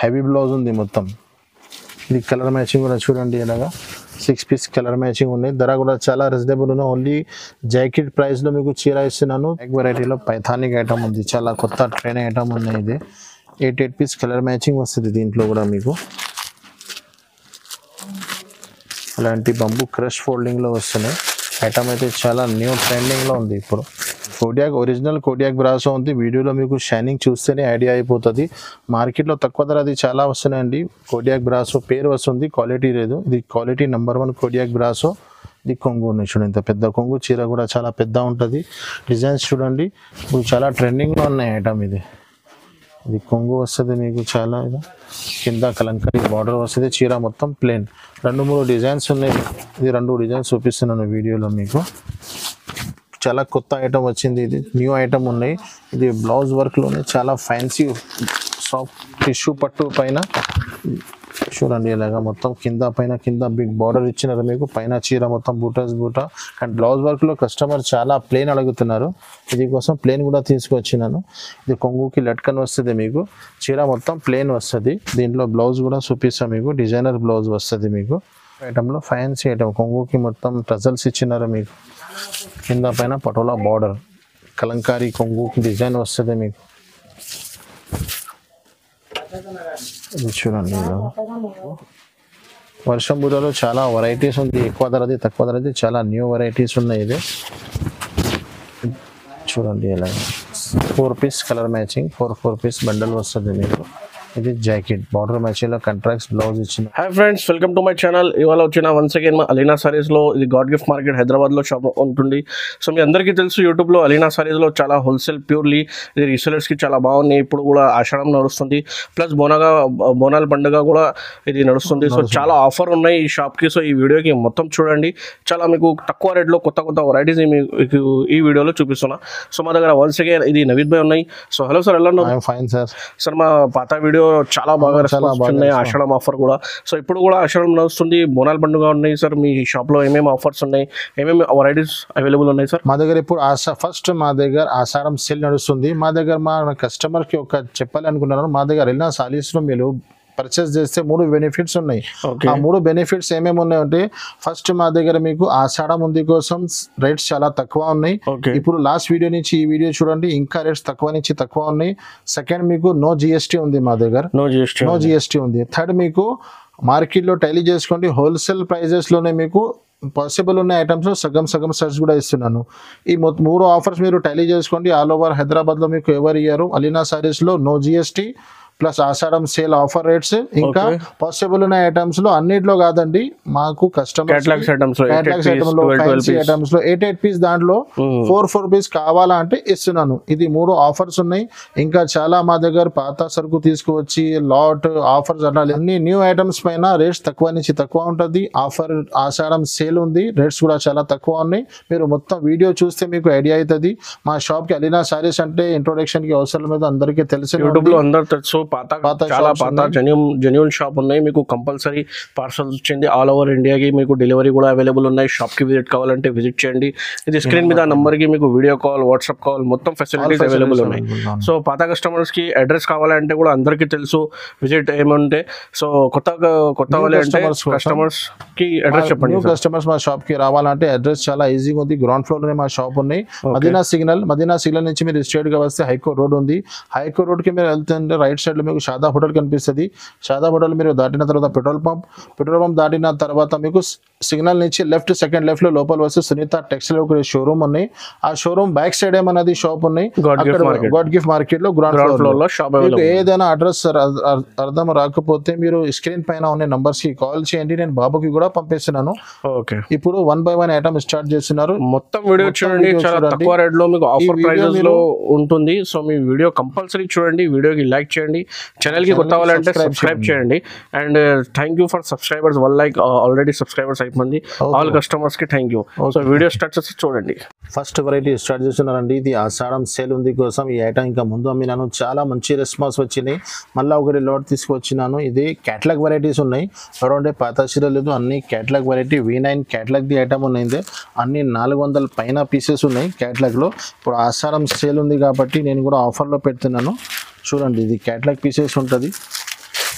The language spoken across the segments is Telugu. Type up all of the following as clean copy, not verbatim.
హెవీ బ్లౌజ్ ఉంది మొత్తం. ఇది కలర్ మ్యాచింగ్ కూడా చూడండి ఇలాగా 6 పీస్ కలర్ మ్యాచింగ్ ఉన్నాయి. ధర కూడా చాలా రీజనబుల్ ఉన్నాయి. ఓన్లీ జాకెట్ ప్రైస్లో మీకు చీర ఇస్తున్నాను. బ్యాక్ వెరైటీలో పైథానిక్ ఐటమ్ ఉంది, చాలా కొత్త ట్రైన్ ఐటమ్ ఉన్నాయి. ఇది 8 పీస్ కలర్ మ్యాచింగ్ వస్తుంది. దీంట్లో కూడా మీకు అలాంటి బంబూ క్రష్ ఫోల్డింగ్లో వస్తున్నాయి. ఐటమ్ అయితే చాలా న్యూ ట్రెండింగ్లో ఉంది ఇప్పుడు. కోడియాక్ ఒరిజినల్ కోడియాక్ బ్రాసో ఉంది. వీడియోలో మీకు షైనింగ్ చూస్తేనే ఐడియా అయిపోతుంది. మార్కెట్లో తక్కువ ధర అది చాలా వస్తున్నాయండి. కోడియాక్ బ్రాసో పేరు వస్తుంది, క్వాలిటీ లేదు. ఇది క్వాలిటీ నెంబర్ 1 కోడియాక్ బ్రాసో. ఇది కొంగు ఉన్నాయి చూడండి, ఇంత పెద్ద కొంగు. చీర కూడా చాలా పెద్ద ఉంటుంది. డిజైన్స్ చూడండి, ఇప్పుడు చాలా ట్రెండింగ్లో ఉన్నాయి ఐటమ్. ఇది కొంగు వస్తుంది మీకు చాలా. కింద కలంకారీ బార్డర్ వస్తుంది. చీర మొత్తం ప్లేన్. 2-3 డిజైన్స్ ఉన్నాయి. ఇది 2 డిజైన్స్ చూపిస్తున్నాను వీడియోలో మీకు. చాలా కొత్త ఐటమ్ వచ్చింది. ఇది న్యూ ఐటమ్ ఉన్నాయి. ఇది బ్లౌజ్ వర్క్లోనే చాలా ఫ్యాన్సీ సాఫ్ట్ టిష్యూ పట్టు పైన చూడండి ఇలాగా మొత్తం కింద బిగ్ బార్డర్ ఇచ్చినారు మీకు. పైన చీర మొత్తం బూటా. కానీ బ్లౌజ్ వర్క్లో కస్టమర్ చాలా ప్లేన్ అడుగుతున్నారు. ఇది కోసం ప్లేన్ కూడా తీసుకొచ్చినాను. ఇది కొంగుకి లట్కన్ వస్తుంది మీకు. చీర మొత్తం ప్లేన్ వస్తుంది. దీంట్లో బ్లౌజ్ కూడా చూపిస్తాను మీకు. డిజైనర్ బ్లౌజ్ వస్తుంది మీకు. ఐటంలో ఫ్యాన్సీ ఐటమ్. కొంగుకి మొత్తం టజల్స్ ఇచ్చినారు మీకు. కింద పైన పటోలా బార్డర్, కలంకారీ కొంగు డిజైన్ వస్తుంది మీకు. ఇది చూడండి వర్షం బూరలో చాలా వెరైటీస్ ఉంది. ఎక్కువ ధరది తక్కువ ధరది చాలా న్యూ వెరైటీస్ ఉన్నాయి. ఇది చూడండి ఇలా 4 piece colour matching 4 piece bundle వస్తుంది మీకు. ఇది జాకెట్ బార్డర్ మ్యాచింగ్ లో కాంట్రాక్ట్స్ బ్లౌజ్ ఇచ్చింది. Hi friends, welcome to my channel. ఇవాళ వచ్చిన వన్స్ అగైన్ మా అలీనా సారీస్ లో. ఇది గాడ్ గిఫ్ట్ మార్కెట్ హైదరాబాద్ లో షాప్ ఉంటుంది. సో మీ అందరికీ తెలుసు, యూట్యూబ్ లో అలీనా సారీస్ లో చాలా హోల్సేల్ ప్యూర్లీ ఇది రీసెలర్స్ కి చాలా బాగున్నాయి. ఇప్పుడు కూడా ఆషాఢం నడుస్తుంది, ప్లస్ బోనాల పండుగ కూడా ఇది నడుస్తుంది. సో చాలా ఆఫర్ ఉన్నాయి ఈ షాప్ కి. సో ఈ వీడియోకి మొత్తం చూడండి. చాలా మీకు తక్కువ రేట్ లో కొత్త వెరైటీస్ మీకు ఈ వీడియోలో చూపిస్తున్నా. సో మా దగ్గర వన్స్ అగైన్ ఇది నవీద్ భాయ్ ఉన్నాయి. సో హలో సార్, ఎలా ఉన్నారు? Fine sir. సార్ మా పాత వీడియో చాలా బాగా రెస్పాన్స్ ఉన్నాయి. ఆషాఢం ఆఫర్ కూడా. సో ఇప్పుడు కూడా ఆషాఢం నడుస్తుంది, బోనాల పండుగ ఉన్నాయి. సార్ మీ షాప్ లో ఏమేమి ఆఫర్స్ ఉన్నాయి, ఏమేమి వెరైటీస్ అవైలబుల్ ఉన్నాయి సార్? మా దగ్గర ఇప్పుడు ఫస్ట్ మా దగ్గర ఆషాఢం సేల్ నడుస్తుంది. మా దగ్గర మా కస్టమర్ కి ఒక చెప్పాలి అనుకున్నాను. మా దగ్గర అలీనా సారీస్ లో మీరు పర్చేస్ చేస్తే 3 బెనిఫిట్స్ ఉన్నాయి. ఆ 3 బెనిఫిట్స్ ఏమేమి ఉన్నాయంటే, ఫస్ట్ మా దగ్గర మీకు ఆషాఢం ఉంది కోసం రేట్స్ చాలా తక్కువ ఉన్నాయి. ఇప్పుడు లాస్ట్ వీడియో నుంచి ఈ వీడియో చూడండి, ఇంకా రేట్స్ తక్కువ నుంచి తక్కువ ఉన్నాయి. సెకండ్ మీకు నో జిఎస్టీ ఉంది మా దగ్గర. నో జిఎస్టీ ఉంది. థర్డ్ మీకు మార్కెట్లో టైలీ చేసుకోండి, హోల్సేల్ ప్రైజెస్ లోనే మీకు పాసిబుల్ ఉన్న ఐటమ్స్ సగం సర్చ్ కూడా ఇస్తున్నాను. ఈ 3 ఆఫర్స్ మీరు టైలీ చేసుకోండి. ఆల్ ఓవర్ హైదరాబాద్ లో మీకు ఎవరు ఇయ్యారు. అలీనా సారీస్ లో నో జిఎస్టీ ప్లస్ ఆషాఢం సేల్ ఆఫర్ రేట్స్. ఇంకా పాసిబుల్ ఉన్న ఐటమ్స్ లో అన్నిట్లో కాదండి, మాకు కస్టమర్ ఐటమ్స్ లో 8 పీస్ దాంట్లో 4 పీస్ కావాలా అంటే ఇస్తున్నాను. ఇది 3 ఆఫర్స్ ఉన్నాయి. ఇంకా చాలా మా దగ్గర పాత సరుకు తీసుకువచ్చి లాట్ ఆఫర్స్ అట్లా అన్ని న్యూ ఐటమ్స్ పైన రేట్స్ తక్కువ నుంచి తక్కువ ఉంటుంది. ఆఫర్ ఆషాఢం సేల్ ఉంది, రేట్స్ కూడా చాలా తక్కువ ఉన్నాయి. మీరు మొత్తం వీడియో చూస్తే మీకు ఐడియా అవుతుంది. మా షాప్ కి అలీనా సారీస్ అంటే ఇంట్రొడక్షన్ కి అవసరం లేదు, అందరికీ తెలుసు. యూట్యూబ్ లో అందరు తెలుసు. చాలా పాత జెన్యూన్ షాప్ ఉన్నాయి. మీకు కంపల్సరీ పార్సల్ వచ్చింది. ఆల్ ఓవర్ ఇండియాకి మీకు డెలివరీ కూడా అవైలబుల్ ఉన్నాయి. షాప్ కి విజిట్ కావాలంటే విజిట్ చేయండి. ఇది స్క్రీన్ మీద నంబర్ కి మీకు వీడియో కాల్, వాట్సాప్ కాల్ మొత్తం ఫెసిలిటీస్ అవైలబుల్ ఉన్నాయి. సో పాత కస్టమర్స్ కి అడ్రస్ కావాలంటే కూడా అందరికీ తెలుసు, విజిట్ ఏమంటే. సో కొత్త అంటే కస్టమర్స్ కి అడ్రస్ చెప్పండి. న్యూ కస్టమర్స్ మా షాప్ కి రావాలంటే అడ్రస్ చాలా ఈజీగా ఉంది. గ్రౌండ్ ఫ్లోర్ లోనే మా షాప్ ఉన్నాయి. మదీనా సిగ్నల్ నుంచి మీరు స్ట్రైట్ గా వస్తే హైకోర్ట్ రోడ్ ఉంది. హైకోర్ట్ రోడ్ కి మీరు వెళ్తుంటే రైట్ సైడ్ మీకు షాదా హోటల్ కనిపిస్తుంది. షాదా హోటల్ మీరు దాటిన తర్వాత పెట్రోల్ పంప్ దాటిన తర్వాత మీకు సిగ్నల్ నుంచి సెకండ్ లెఫ్ట్ లో లోపల వస్తే సునీత టెక్స్టైల్ షోరూమ్ ఉన్నాయి. ఆ షోరూమ్ బ్యాక్ సైడ్ ఏమన్నది షాప్ ఉన్నాయి. గాడ్ గిఫ్ట్ మార్కెట్ లో గ్రౌండ్ ఫ్లోర్ లో షాప్. ఏదైనా అడ్రస్ అర్థం రాకపోతే మీరు స్క్రీన్ పైన ఉన్న నంబర్స్ కి కాల్ చేయండి. నేను బాబుకి కూడా పంపిస్తున్నాను. ఇప్పుడు 1 by 1 ఐటమ్ స్టార్ట్ చేస్తున్నారు. మొత్తం వీడియో చూడండి. చాలా తక్కువ రేట్ లో మీకు ఆఫర్ ప్రైజెస్ లో ఉంటుంది. సో మీ వీడియో కంపల్సరీ చూడండి. వీడియోకి లైక్ చేయండి. ఛానల్ కి కొత్త వాళ్ళంటే సబ్స్క్రైబ్ చేయండి. And thank you for subscribers. 1 like already subscribers అయిపోయింది. ఆల్ కస్టమర్స్ కి thank you. So video start చేసి చూడండి. ఫస్ట్ వెరైటీ స్టార్ట్ చేస్తున్నారండి. ఇది ఆషాఢం సేల్ ఉంది కోసం ఈ ఐటమ్ ఇంకా ముందు అమ్మినాను. చాలా మంచి రెస్పాన్స్ వచ్చినాయి. మళ్ళీ ఒకటి లోడ్ తీసుకొచ్చినాను. ఇది క్యాటలాగ్ వెరైటీస్ ఉన్నాయి. అరౌండ్ పాత చీర లేదు, అన్ని catalogue variety. V9 catalogue the item ఉన్నాయి. అన్ని 400 పైన పీసెస్ ఉన్నాయి క్యాటలాగ్ లో. ఇప్పుడు ఆషాఢం సేల్ ఉంది కాబట్టి నేను కూడా ఆఫర్ లో పెడుతున్నాను. చూడండి, ఇది క్యాటలాగ్ పీసెస్ ఉంటుంది.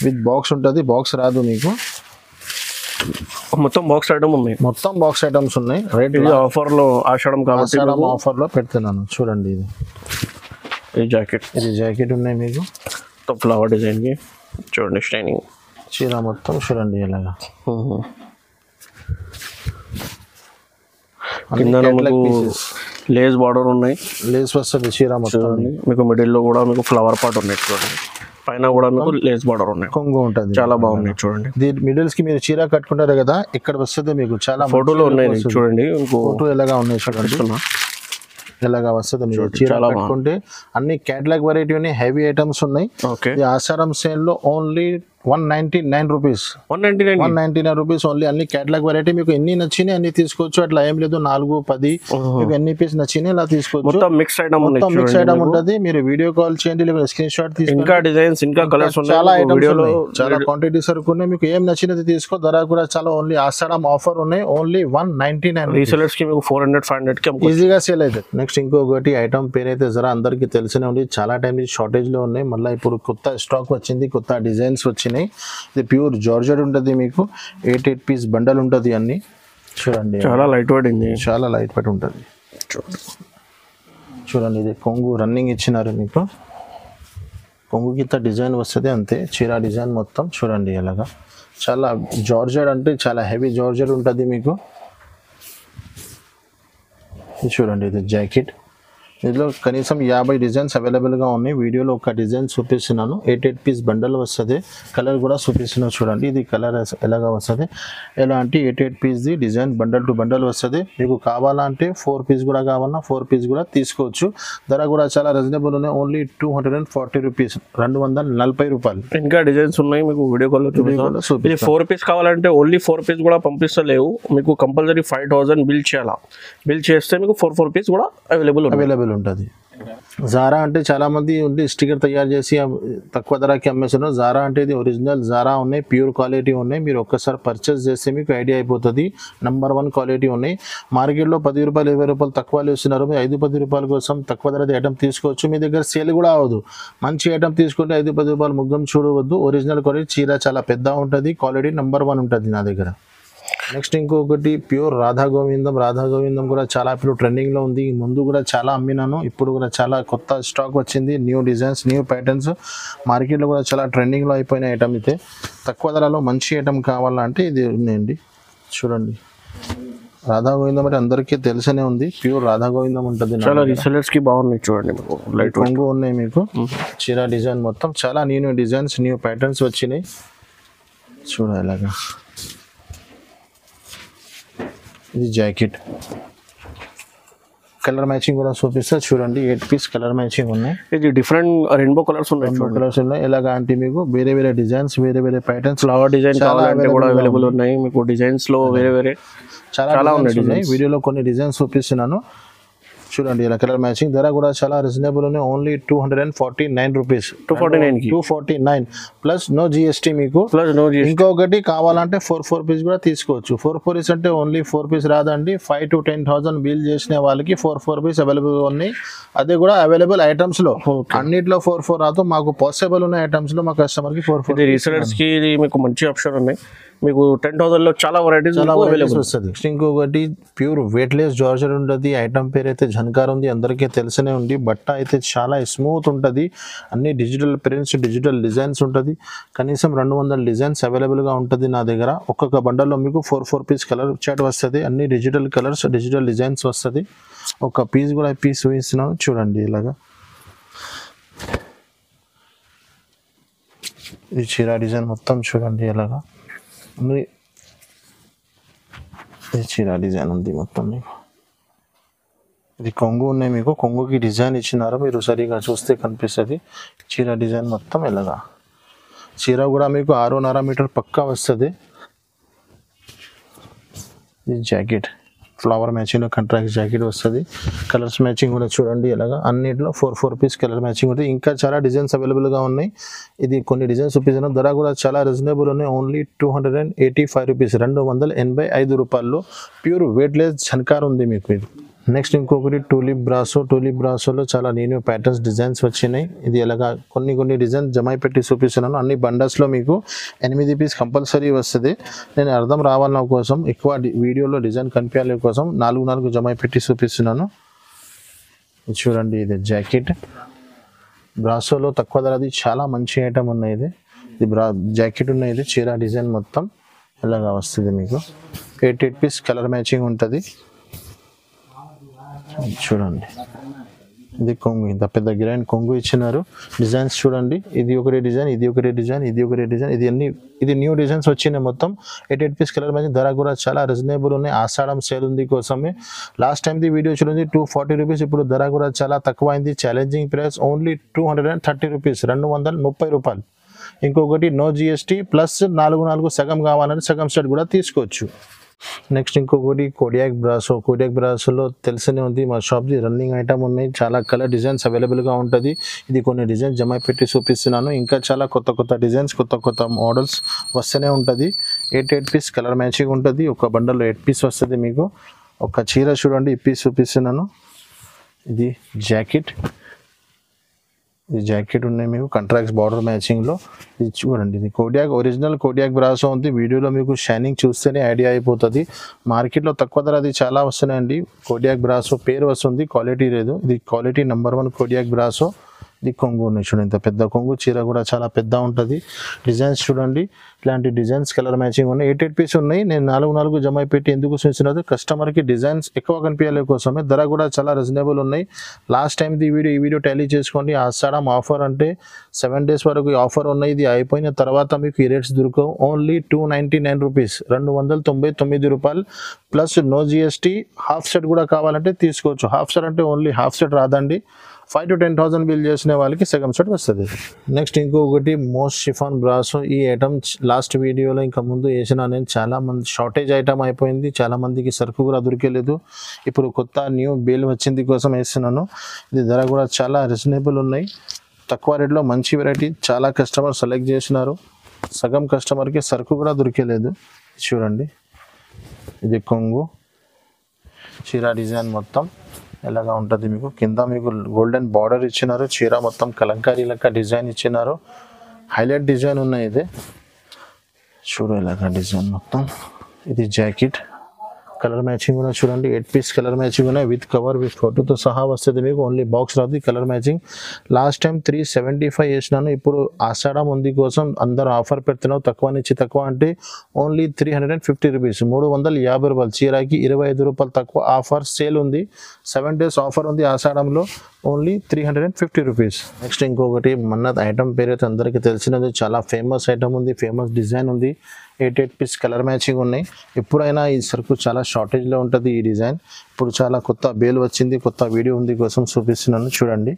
విత్ బాక్స్ ఉంటుంది, బాక్స్ రాదు మీకు, మొత్తం బాక్స్ ఐటమ్ ఉన్నాయి. మొత్తం బాక్స్ ఐటమ్స్ ఉన్నాయి. రేట్ ఇది ఆఫర్ లో ఆషాఢం కాబట్టి ఆఫర్ లో పెడుతున్నాను చూడండి. ఇది ఈ జాకెట్, ఇది జాకెట్ ఉన్నాయి మీకు మొత్తం ఫ్లవర్ డిజైన్ కి చూడండి, షైనింగ్ చీర మొత్తం చూడండి ఇలాగా. కింద లేస్ బార్డర్ ఉన్నాయి, లేస్ వస్తుంది చీర మొత్తం మీకు మిడిల్ లో కూడా మీకు ఫ్లవర్ పార్ట్ ఉన్నాయి చూడండి, పైన కూడా మీకు లేస్ బార్డర్ ఉన్నాయి, కొంగు ఉంటుంది, చాలా బాగున్నాయి చూడండి. దీని మిడిల్స్ కి మీరు చీర కట్టుకుంటారు కదా, ఇక్కడ వస్తుంది మీకు చాలా ఫోటోలో ఉన్నాయి చూడండి, ఫోటో ఎలాగా ఉన్నాయి చూడండి, ఇలాగా వస్తుంది మీరు చీర కట్టుకుంటే. అన్ని క్యాటలాగ్ వెరైటీ ఉన్నాయి, హెవీ ఐటమ్స్ ఉన్నాయి. ఈ ఆషాఢం సేల్ లో ఓన్లీ 199 రూపీస్, 199 రూపీస్ ఓన్లీ. అన్ని క్యాటలాగ్ వెరైటీ మీకు ఎన్ని నచ్చినాయి అన్ని తీసుకోవచ్చు, అట్లా ఏం లేదు 4, 10 మీకు ఎన్ని పీస్ నచ్చినాయి అలా తీసుకోవచ్చు. మొత్తం మిక్స్ ఐటమ్ ఉంటుంది. మీరు వీడియో కాల్ చేయండి, లేదా స్క్రీన్ షాట్ తీసుకోండి. ఇంకా డిజైన్స్, ఇంకా కలర్స్ ఉన్నాయి, చాలా ఐటమ్స్ ఉన్నాయి, చాలా క్వాంటిటీ సరుకు ఉన్నాయి. మీకు ఏం నచ్చినది తీసుకో, ధర కూడా చాలా ఓన్లీ ఆషాఢం ఆఫర్ ఉన్నాయి, ఓన్లీ 199. రీసెలర్స్ కి మీకు 400, 500 కి ఈజీగా సేల్ అవుతుంది. నెక్స్ట్ ఇంకొకటి ఐటమ్ పేరు అయితే జరా అందరికి తెలిసినే ఉంది, చాలా టైం నుంచి షార్టేజ్ లో ఉన్నాయి, మళ్ళీ ఇప్పుడు కొత్త స్టాక్ వచ్చింది, కొత్త డిజైన్స్ వచ్చినాయి. ఇది ప్యూర్ జార్జెట్ ఉంటుంది, మీకు 8 పీస్ బండల్ ఉంటుంది. అన్ని చూడండి, చాలా లైట్ వెయిట్ ఉంది, చాలా లైట్ వెయిట్ ఉంటుంది చూడండి. ఇది కొంగు రన్నింగ్ ఇచ్చినారు మీకు, కొంగు కింద డిజైన్ వస్తుంది అంతే, చీర డిజైన్ మొత్తం చూడండి ఇలాగా. చాలా జార్జెట్ అంటే చాలా హెవీ జార్జెట్ ఉంటుంది మీకు. ఇది చూడండి, ఇది జాకెట్, ఇందులో కనీసం 50 డిజైన్స్ అవైలబుల్గా ఉన్నాయి. వీడియోలో ఒక డిజైన్ చూపిస్తున్నాను, 8 పీస్ బండల్ వస్తుంది. కలర్ కూడా చూపిస్తున్నాను చూడండి, ఇది కలర్ ఎలాగా వస్తుంది, ఎలా అంటే 8 పీస్ది డిజైన్ బండల్ టు బండల్ వస్తుంది. మీకు కావాలంటే 4 పీస్ కూడా కావాలన్నా 4 పీస్ కూడా తీసుకోవచ్చు. ధర కూడా చాలా రీజనబుల్ ఉన్నాయి, ఓన్లీ 240 రూపీస్, 240 రూపాయలు. ఇంకా డిజైన్స్ ఉన్నాయి, మీకు వీడియో కాల్ ఇది 4 పీస్ కావాలంటే ఓన్లీ 4 పీస్ కూడా పంపిస్తలేవు, మీకు కంపల్సరీ 5000 బిల్ చేయాలా. బిల్ చేస్తే మీకు 4 పీస్ కూడా అవైలబుల్ ఉంటుంది. జారా అంటే చాలా మంది ఉండి స్టిక్కర్ తయారు చేసి తక్కువ ధరకి అమ్మేస్తున్నారు. జారా అంటే ఇది ఒరిజినల్ జారా ఉన్నాయి, ప్యూర్ క్వాలిటీ ఉన్నాయి. మీరు ఒక్కసారి పర్చేస్ చేస్తే మీకు ఐడియా అయిపోతుంది. నంబర్ 1 క్వాలిటీ ఉన్నాయి. మార్కెట్లో 10 రూపాయలు 20 రూపాయలు తక్కువ ఇస్తున్నారు. మీరు 5-10 రూపాయల కోసం తక్కువ ధర ఐటమ్ తీసుకోవచ్చు. మీ దగ్గర సేల్ కూడా అవ్వదు. మంచి ఐటమ్ తీసుకుంటే 5-10 రూపాయలు ముగ్గం చూడవద్దు. ఒరిజినల్ క్వాలిటీ, చీర చాలా పెద్ద ఉంటుంది, క్వాలిటీ నంబర్ 1 ఉంటుంది నా దగ్గర. నెక్స్ట్ ఇంకొకటి ప్యూర్ రాధా గోవిందం కూడా చాలా ఇప్పుడు ట్రెండింగ్లో ఉంది. ముందు కూడా చాలా అమ్మినాను, ఇప్పుడు కూడా చాలా కొత్త స్టాక్ వచ్చింది, న్యూ డిజైన్స్, న్యూ ప్యాటర్న్స్. మార్కెట్లో కూడా చాలా ట్రెండింగ్లో అయిపోయిన ఐటమ్. అయితే తక్కువ ధరలో మంచి ఐటమ్ కావాలంటే ఇది ఉన్నాయండి చూడండి. రాధా గోవిందం అంటే అందరికీ తెలిసనే ఉంది, ప్యూర్ రాధా గోవిందం ఉంటుంది. చాలా రీసెలర్స్ కి బాగున్నాయి చూడండి, లైట్ కొంగు ఉన్నాయి మీకు, చీర డిజైన్ మొత్తం చాలా న్యూ డిజైన్స్, న్యూ ప్యాటర్న్స్ వచ్చినాయి చూడాలిగా. ఇది జాకెట్, కలర్ మ్యాచింగ్ కూడా చూపిస్తా చూడండి. 8 పీస్ కలర్ మ్యాచింగ్ ఉన్నాయి. ఇది డిఫరెంట్ రెయిన్బో కలర్స్ ఉన్నాయి. ఎలాగా అంటే మీకు వేరే డిజైన్స్, వేరే ప్యాటర్న్స్, ఫ్లవర్ డిజైన్ కావాలంటే కూడా అవైలబుల్ ఉన్నాయి. మీకు డిజైన్స్ లో వేరే చాలా ఉన్నాయి. వీడియోలో కొన్ని డిజైన్స్ చూపిస్తున్నాను చూడండి. ఇలా కలర్ మ్యాచింగ్. ధర కూడా చాలా రీజనబుల్ ఉన్నాయి, only 249 rupees, 249 plus no GST మీకు. ఇంకొకటి కావాలంటే 4 పీస్ కూడా తీసుకోవచ్చు. 4 పీస్ అంటే ఓన్లీ 4 పీస్ రాదండి, 5,000 to 10,000 బిల్ చేసిన వాళ్ళకి 4 పీస్ అవైలబుల్ ఉన్నాయి. అదే కూడా అవైలబుల్ ఐటమ్స్ లో అన్నిట్లో 4 రాదు. మాకు పాసిబుల్ ఉన్న ఐటమ్స్ లో మా కస్టమర్ కి 4 రీసెలర్స్ కి మీకు మంచి ఆప్షన్ ఉన్నాయి. మీకు 10,000 లో చాలా వెరైటీస్ వస్తుంది. ఇంకొకటి ప్యూర్ వెయిట్లెస్ జార్జెట్ ఉంటుంది. ఐటమ్ పేరు అయితే ఝన్కార్ ఉంది, అందరికీ తెలిసనే ఉంది. బట్ట అయితే చాలా స్మూత్ ఉంటుంది. అన్ని డిజిటల్ ప్రింట్స్, డిజిటల్ డిజైన్స్ ఉంటుంది. కనీసం 200 డిజైన్స్ అవైలబుల్గా ఉంటుంది నా దగ్గర. ఒక్కొక్క బండల్లో మీకు 4 పీస్ కలర్ చాట్ వస్తుంది. అన్ని డిజిటల్ కలర్స్, డిజిటల్ డిజైన్స్ వస్తుంది. ఒక పీస్ కూడా పీస్ చూపిస్తున్నాను చూడండి. ఇలాగా ఈ చీర డిజైన్ మొత్తం చూడండి. ఇలాగా ఇది చీర డిజైన్ ఉంది మొత్తం మీకు. ఇది కొంగు ఉన్నాయి మీకు, కొంగుకి డిజైన్ ఇచ్చినారు, మీరు సరిగా చూస్తే కనిపిస్తుంది. చీర డిజైన్ మొత్తం ఇలాగా. చీర కూడా మీకు 6.5 మీటర్ పక్కా వస్తుంది. ఇది jacket, flower matching contract jacket వస్తుంది. కలర్స్ మ్యాచింగ్ కూడా చూడండి. ఇలాగా అన్నింటిలో 4 పీస్ కలర్ మ్యాచింగ్ ఉంటుంది. ఇంకా చాలా డిజైన్స్ అవైలబుల్గా ఉన్నాయి. ఇది కొన్ని డిజైన్స్ చూపిస్తున్నాను. ధర కూడా చాలా రీజనబుల్ ఉన్నాయి, ఓన్లీ 285 రూపీస్, 285 రూపాయల్లో ప్యూర్ వెయిట్లెస్ ఝన్కార్ ఉంది మీకు. ఇది నెక్స్ట్ ఇంకొకటి టూలిప్ బ్రాసోలో చాలా న్యూ ప్యాటర్న్స్ డిజైన్స్ వచ్చినాయి. ఇది ఎలాగా కొన్ని డిజైన్స్ జమ పెట్టి చూపిస్తున్నాను. అన్ని బండల్స్లో మీకు 8 పీస్ కంపల్సరీ వస్తుంది. నేను అర్థం రావాలన్న కోసం ఎక్కువ వీడియోలో డిజైన్ కనిపించాలి కోసం 4 జమ పెట్టి చూపిస్తున్నాను. ఇది చూడండి, ఇది జాకెట్ బ్రాసోలో తక్కువ ధరది చాలా మంచి ఐటమ్ ఉన్నాయి. ఇది జాకెట్ ఉన్నాయి. ఇది చీర డిజైన్ మొత్తం ఇలాగా వస్తుంది. మీకు 8 పీస్ కలర్ మ్యాచింగ్ ఉంటుంది. చూడండి, ఇది కొంగు, ఇంత పెద్ద గ్రాండ్ కొంగు ఇచ్చినారు. డిజైన్స్ చూడండి, ఇది ఒకటి డిజైన్, ఇది ఒకటి డిజైన్, ఇది ఒకటి డిజైన్, ఇది న్యూ డిజైన్స్ వచ్చినాయి. మొత్తం 8 పీస్ కలర్ మ్యాచింగ్. ధర కూడా చాలా రీజనబుల్ ఉన్నాయి. ఆషాఢం సేల్ ఉంది కోసమే. లాస్ట్ టైంది వీడియో చూడండి 240 రూపీస్. ఇప్పుడు ధర కూడా చాలా తక్కువ అయింది. ఛాలెంజింగ్ ప్రైస్ ఓన్లీ 230 రూపీస్, 230 రూపాయలు. ఇంకొకటి నో జిఎస్టీ ప్లస్ 4 సగం కావాలని సగం సెట్ కూడా తీసుకోవచ్చు. నెక్స్ట్ ఇంకొకటి కోడియాక్ బ్రాసోలో తెలిసనే ఉంది, మా షాప్ది రన్నింగ్ ఐటమ్ ఉన్నాయి. చాలా కలర్ డిజైన్స్ అవైలబుల్గా ఉంటుంది. ఇది కొన్ని డిజైన్స్ జమ పెట్టి చూపిస్తున్నాను. ఇంకా చాలా కొత్త డిజైన్స్, కొత్త మోడల్స్ వస్తూనే ఉంటుంది. 8 పీస్ కలర్ మ్యాచింగ్ ఉంటుంది. ఒక బండల్లో 8 పీస్ వస్తుంది. మీకు ఒక చీర చూడండి, ఈ పీస్ చూపిస్తున్నాను. ఇది జాకెట్ ఉన్నాయి మీకు కంట్రాక్ట్స్ బార్డర్ మ్యాచింగ్లో. ఇది చూడండి, ఇది ఒరిజినల్ కోడియాక్ బ్రాసో ఉంది. వీడియోలో మీకు షైనింగ్ చూస్తేనే ఐడియా అయిపోతుంది. మార్కెట్లో తక్కువ ధర అది చాలా వస్తున్నాయండి. కోడియాక్ బ్రాసో పేరు వస్తుంది, క్వాలిటీ లేదు. ఇది క్వాలిటీ నెంబర్ 1 కోడియాక్ బ్రాసో. ఇది కొంగు ఉన్నాయి చూడండి, ఇంత పెద్ద కొంగు. చీర కూడా చాలా పెద్ద ఉంటుంది. డిజైన్స్ చూడండి, ఇలాంటి డిజైన్స్ కలర్ మ్యాచింగ్ ఉన్నాయి. 8 పీస్ ఉన్నాయి. నేను 4 జమ పెట్టి ఎందుకు చూసినది, కస్టమర్కి డిజైన్స్ ఎక్కువ కనిపించాలి కోసమే. ధర కూడా చాలా రీజనబుల్ ఉన్నాయి. లాస్ట్ టైం ఈ వీడియో టాలీ చేసుకోండి. ఆషాఢం ఆఫర్ అంటే 7 డేస్ వరకు ఆఫర్ ఉన్నాయి. ఇది అయిపోయిన తర్వాత మీకు ఈ రేట్స్ దొరకవు. ఓన్లీ 299 రూపీస్, 299 రూపాయలు plus no GST. Half set కూడా కావాలంటే తీసుకోవచ్చు. హాఫ్ సెట్ అంటే ఓన్లీ హాఫ్ సెట్ రాదండి. 5,000 to 10,000 బిల్ చేసిన వాళ్ళకి సగం సెట్ వస్తుంది. నెక్స్ట్ ఇంకొకటి మోస్ట్ షిఫాన్ బ్రాసో. ఈ ఐటమ్ లాస్ట్ వీడియోలో ఇంకా ముందు వేసిన నేను, చాలా మంది షార్టేజ్ ఐటమ్ అయిపోయింది. చాలా మందికి సరుకు కూడా దొరికేలేదు. ఇప్పుడు కొత్త న్యూ బిల్ వచ్చింది కోసం వేస్తున్నాను. ఇది ధర కూడా చాలా రీజనబుల్ ఉన్నాయి. తక్కువ రేట్లో మంచి వెరైటీ. చాలా కస్టమర్ సెలెక్ట్ చేసినారు. సగం కస్టమర్కి సరుకు కూడా దొరికేలేదు. చూడండి, ఇది కొంగు, చీర డిజైన్ మొత్తం ఎలాగా ఉంటుంది. మీకు కింద మీకు గోల్డెన్ బార్డర్ ఇచ్చినారు. చీర మొత్తం కలంకారీ లెక్క డిజైన్ ఇచ్చినారు. హైలైట్ డిజైన్ ఉన్నాయి. ఇది చూడు ఇలాగా డిజైన్ మొత్తం. ఇది జాకెట్ కలర్ మ్యాచింగ్ కూడా చూడండి. 8 పీస్ కలర్ మ్యాచింగ్ ఉన్నాయి. విత్ కవర్ విత్ ఫోటోతో సహా వస్తుంది. మీకు ఓన్లీ బాక్స్ రాదు. కలర్ మ్యాచింగ్ లాస్ట్ టైం 375 వేసినాను. ఇప్పుడు ఆషాఢం ఉంది కోసం అందరూ ఆఫర్ పెడుతున్నావు. తక్కువ నుంచి తక్కువ అంటే ఓన్లీ 350 రూపీస్, 350 రూపాయలు. చీరకి 25 రూపాయలు తక్కువ ఆఫర్ సేల్ ఉంది. 7 డేస్ ఆఫర్ ఉంది ఆషాఢంలో. Only 350 rupees. నెక్స్ట్ ఇంకొకటి మన్నత్ ఐటమ్ పేరు అయితే అందరికీ తెలిసినది. చాలా ఫేమస్ ఐటమ్ ఉంది, ఫేమస్ డిజైన్ ఉంది. 8 పీస్ కలర్ మ్యాచింగ్ ఉన్నాయి. ఎప్పుడైనా ఈ సరుకు చాలా షార్టేజ్లో ఉంటుంది ఈ డిజైన్. ఇప్పుడు చాలా కొత్త బేల్ వచ్చింది, కొత్త వీడియో ఉంది కోసం చూపిస్తున్నాను. చూడండి,